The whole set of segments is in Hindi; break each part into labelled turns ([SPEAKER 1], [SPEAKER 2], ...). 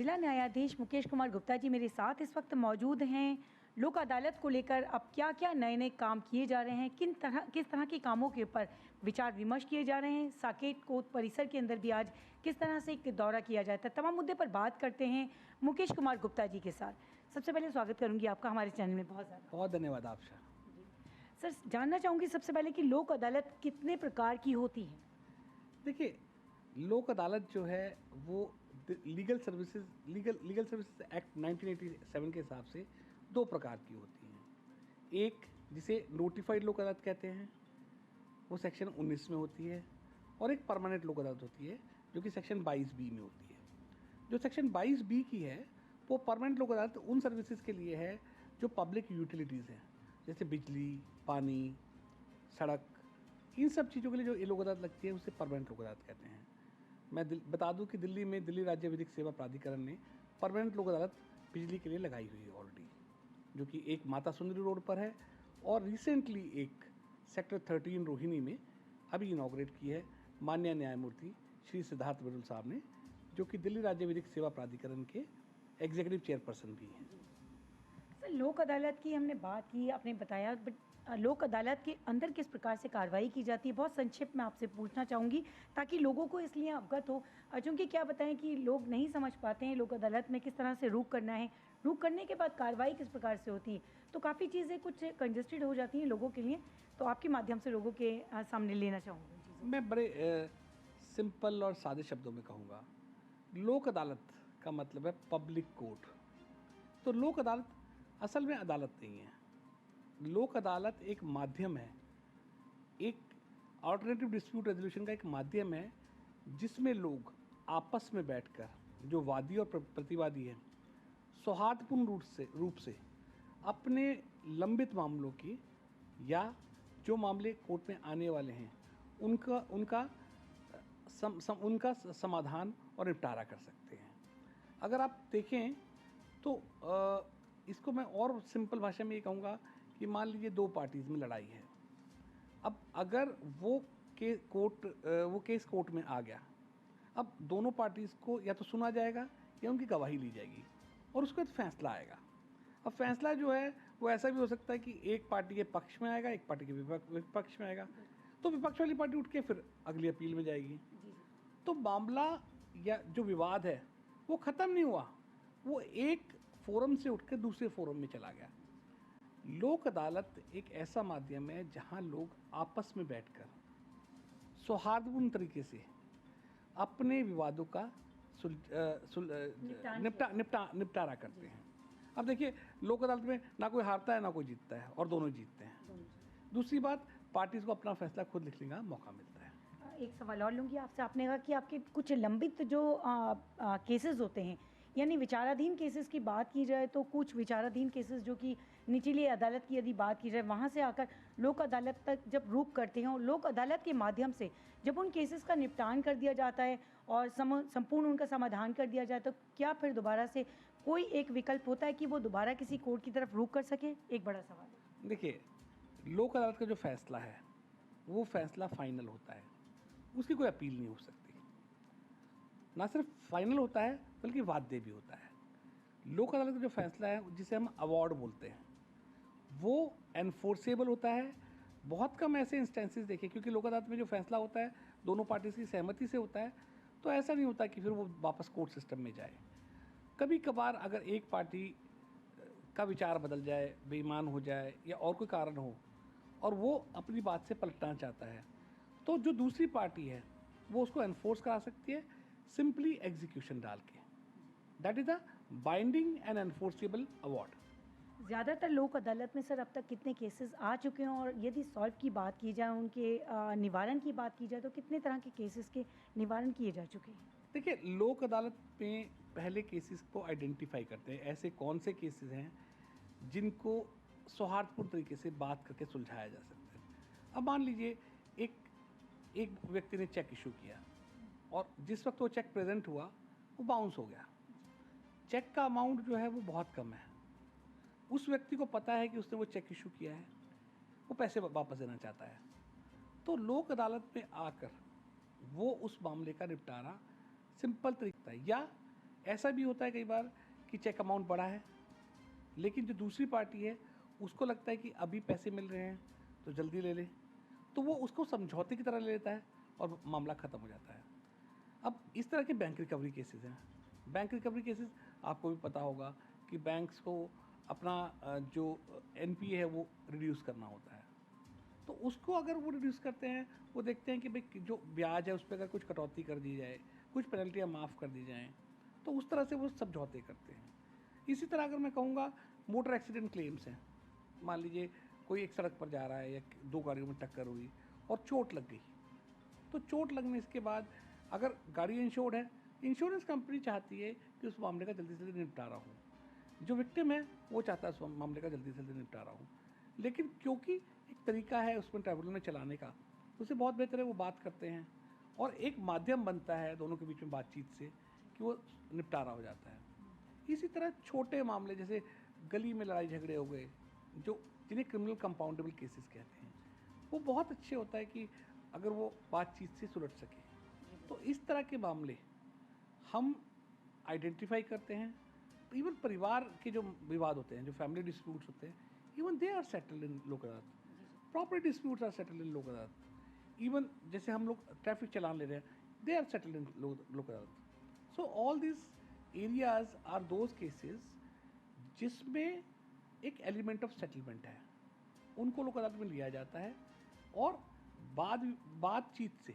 [SPEAKER 1] जिला न्यायाधीश मुकेश कुमार गुप्ता जी मेरे साथ इस वक्त मौजूद हैं। लोक अदालत को लेकर अब क्या क्या नए नए काम किए जा रहे हैं, किस तरह के कामों के ऊपर विचार विमर्श किए जा रहे हैं, साकेत कोर्ट परिसर के अंदर भी आज किस तरह से एक दौरा किया जाता है, तमाम मुद्दे पर बात करते हैं मुकेश कुमार गुप्ता जी के साथ। सबसे पहले स्वागत करूँगी आपका हमारे चैनल में। बहुत
[SPEAKER 2] धन्यवाद आपका।
[SPEAKER 1] सर, जानना चाहूँगी सबसे पहले कि लोक अदालत कितने प्रकार की होती है?
[SPEAKER 2] देखिए, लोक अदालत जो है वो लीगल सर्विसेज एक्ट 1987 के हिसाब से दो प्रकार की होती हैं। एक जिसे नोटिफाइड लोक अदालत कहते हैं, वो सेक्शन 19 में होती है, और एक परमानेंट लोक अदालत होती है जो कि सेक्शन 22B में होती है। जो सेक्शन 22B की है वो परमानेंट लोक अदालत उन सर्विसेज के लिए है जो पब्लिक यूटिलिटीज़ हैं, जैसे बिजली, पानी, सड़क, इन सब चीज़ों के लिए जो ये लोक अदालत लगती है उसे परमानेंट लोक अदालत कहते हैं। मैं बता दूं कि दिल्ली में दिल्ली राज्य विधिक सेवा प्राधिकरण ने परमानेंट लोक अदालत बिजली के लिए लगाई हुई है ऑलरेडी, जो कि एक माता सुंदरी रोड पर है, और रिसेंटली एक सेक्टर 13 रोहिणी में अभी इनॉग्रेट की है माननीय न्यायमूर्ति श्री सिद्धार्थ विरुल साहब ने, जो कि दिल्ली राज्य विधिक सेवा प्राधिकरण के एग्जीक्यूटिव चेयरपर्सन भी हैं।
[SPEAKER 1] सर, लोक अदालत की हमने बात की, आपने बताया, बट लोक अदालत के अंदर किस प्रकार से कार्रवाई की जाती है, बहुत संक्षिप्त में आपसे पूछना चाहूँगी ताकि लोगों को इसलिए अवगत हो, क्योंकि क्या बताएं कि लोग नहीं समझ पाते हैं लोक अदालत में किस तरह से रुख करना है, रुख करने के बाद कार्रवाई किस प्रकार से होती है, तो काफ़ी चीज़ें कुछ कंजस्टेड हो जाती हैं लोगों के लिए, तो आपके माध्यम से लोगों के सामने लेना चाहूँगी।
[SPEAKER 2] मैं बड़े सिंपल और सादे शब्दों में कहूँगा, लोक अदालत का मतलब है पब्लिक कोर्ट। तो लोक अदालत असल में अदालत नहीं है। लोक अदालत एक माध्यम है, एक अल्टरनेटिव डिस्प्यूट रेजोल्यूशन का एक माध्यम है, जिसमें लोग आपस में बैठकर, जो वादी और प्रतिवादी हैं, सौहार्दपूर्ण रूप से अपने लंबित मामलों की या जो मामले कोर्ट में आने वाले हैं उनका समाधान और निपटारा कर सकते हैं। अगर आप देखें तो इसको मैं और सिंपल भाषा में ये कहूँगा कि मान लीजिए दो पार्टीज़ में लड़ाई है। अब अगर वो केस कोर्ट में आ गया, अब दोनों पार्टीज़ को या तो सुना जाएगा या उनकी गवाही ली जाएगी, और उसके बाद फैसला आएगा। अब फैसला जो है वो ऐसा भी हो सकता है कि एक पार्टी के पक्ष में आएगा, एक पार्टी के विपक्ष में आएगा, तो विपक्ष वाली पार्टी उठ के फिर अगली अपील में जाएगी। तो मामला या जो विवाद है वो ख़त्म नहीं हुआ, वो एक फोरम से उठ के दूसरे फोरम में चला गया। लोक अदालत एक ऐसा माध्यम है जहां लोग आपस में बैठकर सौहार्दपूर्ण तरीके से अपने विवादों का निपटारा करते हैं। अब देखिए, लोक अदालत में ना कोई हारता है ना कोई जीतता है, और दोनों जीतते हैं। दूसरी बात, पार्टीज को अपना फैसला खुद लिखने का मौका मिलता है।
[SPEAKER 1] एक सवाल और लूँगी आपसे। आपने कहा कि आपके कुछ लंबित जो केसेस होते हैं, यानी विचाराधीन केसेस की बात की जाए तो कुछ विचाराधीन केसेस जो कि निचली अदालत की यदि बात की जाए वहाँ से आकर लोक अदालत तक जब रुख करते हैं, और लोक अदालत के माध्यम से जब उन केसेस का निपटान कर दिया जाता है और संपूर्ण उनका समाधान कर दिया जाए, तो क्या फिर दोबारा से कोई एक विकल्प होता है कि वो दोबारा किसी कोर्ट की तरफ रुख कर सके? एक बड़ा सवाल है।
[SPEAKER 2] देखिए, लोक अदालत का जो फैसला है वो फैसला फाइनल होता है, उसकी कोई अपील नहीं हो सकती। ना सिर्फ फाइनल होता है बल्कि वाद्य भी होता है। लोक अदालत का जो फैसला है, जिसे हम अवार्ड बोलते हैं, वो एनफोर्सेबल होता है। बहुत कम ऐसे इंस्टेंसेस देखे, क्योंकि लोक अदालत में जो फैसला होता है दोनों पार्टीज की सहमति से होता है, तो ऐसा नहीं होता कि फिर वो वापस कोर्ट सिस्टम में जाए। कभी कभार अगर एक पार्टी का विचार बदल जाए, बेईमान हो जाए, या और कोई कारण हो और वो अपनी बात से पलटना चाहता है, तो जो दूसरी पार्टी है वो उसको एनफोर्स करा सकती है सिंपली एग्जीक्यूशन डाल के। That is the binding and enforceable award.
[SPEAKER 1] ज़्यादातर लोक अदालत में सर अब तक कितने केसेस आ चुके हैं, और यदि सॉल्व की बात की जाए, उनके निवारण की बात की जाए, तो कितने तरह के केसेस के निवारण किए जा चुके हैं?
[SPEAKER 2] देखिए, लोक अदालत में पहले केसेस को आइडेंटिफाई करते हैं, ऐसे कौन से केसेस हैं जिनको सौहार्दपूर्ण तरीके से बात करके सुलझाया जा सकता है। अब मान लीजिए एक व्यक्ति ने चेक इशू किया, और जिस वक्त वो चेक प्रेजेंट हुआ वो बाउंस हो गया। चेक का अमाउंट जो है वो बहुत कम है, उस व्यक्ति को पता है कि उसने वो चेक इशू किया है, वो पैसे वापस देना चाहता है, तो लोक अदालत में आकर वो उस मामले का निपटारा सिंपल तरीका है, या ऐसा भी होता है कई बार कि चेक अमाउंट बड़ा है, लेकिन जो दूसरी पार्टी है उसको लगता है कि अभी पैसे मिल रहे हैं तो जल्दी ले ले, तो वो उसको समझौते की तरह ले लेता है और मामला ख़त्म हो जाता है। अब इस तरह के बैंक रिकवरी केसेस हैं। बैंक रिकवरी केसेस आपको भी पता होगा कि बैंक्स को अपना जो एनपीए है वो रिड्यूस करना होता है, तो उसको अगर वो रिड्यूस करते हैं, वो देखते हैं कि भाई जो ब्याज है उस पर अगर कुछ कटौती कर दी जाए, कुछ पेनल्टियाँ माफ़ कर दी जाएँ, तो उस तरह से वो समझौते करते हैं। इसी तरह अगर मैं कहूँगा मोटर एक्सीडेंट क्लेम्स हैं। मान लीजिए कोई एक सड़क पर जा रहा है या दो गाड़ियों में टक्कर हुई और चोट लग गई, तो चोट लगने के बाद अगर गाड़ी इंश्योर्ड है, इंश्योरेंस कंपनी चाहती है कि उस मामले का जल्दी से जल्दी निपटारा हो, जो विक्टिम है वो चाहता है उस मामले का जल्दी से जल्दी निपटारा हो, लेकिन क्योंकि एक तरीका है उसमें ट्राइब्यूनल में चलाने का, उसे बहुत बेहतर है वो बात करते हैं और एक माध्यम बनता है दोनों के बीच में बातचीत से कि वो निपटारा हो जाता है। इसी तरह छोटे मामले जैसे गली में लड़ाई झगड़े हो गए, जो जिन्हें क्रिमिनल कंपाउंडेबल केसेस कहते हैं, वो बहुत अच्छे होता है कि अगर वो बातचीत से सुलझ सके। तो इस तरह के मामले हम आइडेंटिफाई करते हैं। इवन परिवार के जो विवाद होते हैं, जो फैमिली डिस्प्यूट्स होते हैं, even they are settled in Lok Adalat. Property disputes are settled in Lok Adalat. Even जैसे हम लोग ट्रैफिक चलान ले रहे हैं, दे are settled in Lok Adalat. So all this areas are those cases जिसमें एक एलिमेंट ऑफ सेटलमेंट है, उनको लोक अदालत में लिया जाता है और बातचीत से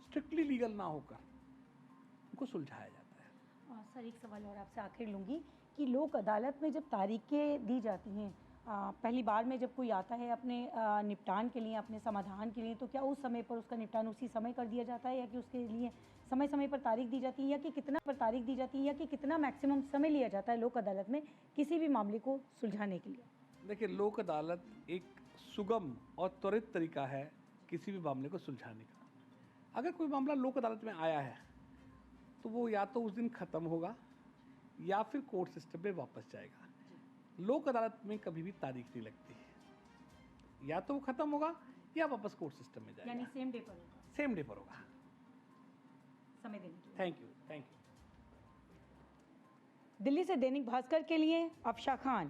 [SPEAKER 2] स्ट्रिक्टली लीगल ना होकर उनको सुलझाया जाता है।
[SPEAKER 1] सर एक सवाल और आपसे आखिर लूँगी कि लोक अदालत में जब तारीखें दी जाती हैं, पहली बार में जब कोई आता है अपने निपटान के लिए, अपने समाधान के लिए, तो क्या उस समय पर उसका निपटान उसी समय कर दिया जाता है या कि उसके लिए समय समय पर तारीख दी जाती है, या कि कितना पर तारीख दी जाती है, या कि कितना मैक्सिमम समय लिया जाता है लोक अदालत में किसी भी मामले को सुलझाने के लिए?
[SPEAKER 2] देखिए, लोक अदालत एक सुगम और त्वरित तरीका है किसी भी मामले को सुलझाने का। अगर कोई मामला लोक अदालत में आया है तो वो या तो उस दिन ख़त्म होगा या फिर कोर्ट सिस्टम में वापस जाएगा। लोक अदालत में कभी भी तारीख नहीं लगती है, या तो वो ख़त्म होगा या वापस कोर्ट सिस्टम में जाएगा।
[SPEAKER 1] यानी सेम डे पर होगा?
[SPEAKER 2] सेम डे पर होगा।
[SPEAKER 1] समय देने के लिए
[SPEAKER 2] thank you, thank you.
[SPEAKER 1] Delhi से दैनिक भास्कर के लिए अफशा खान।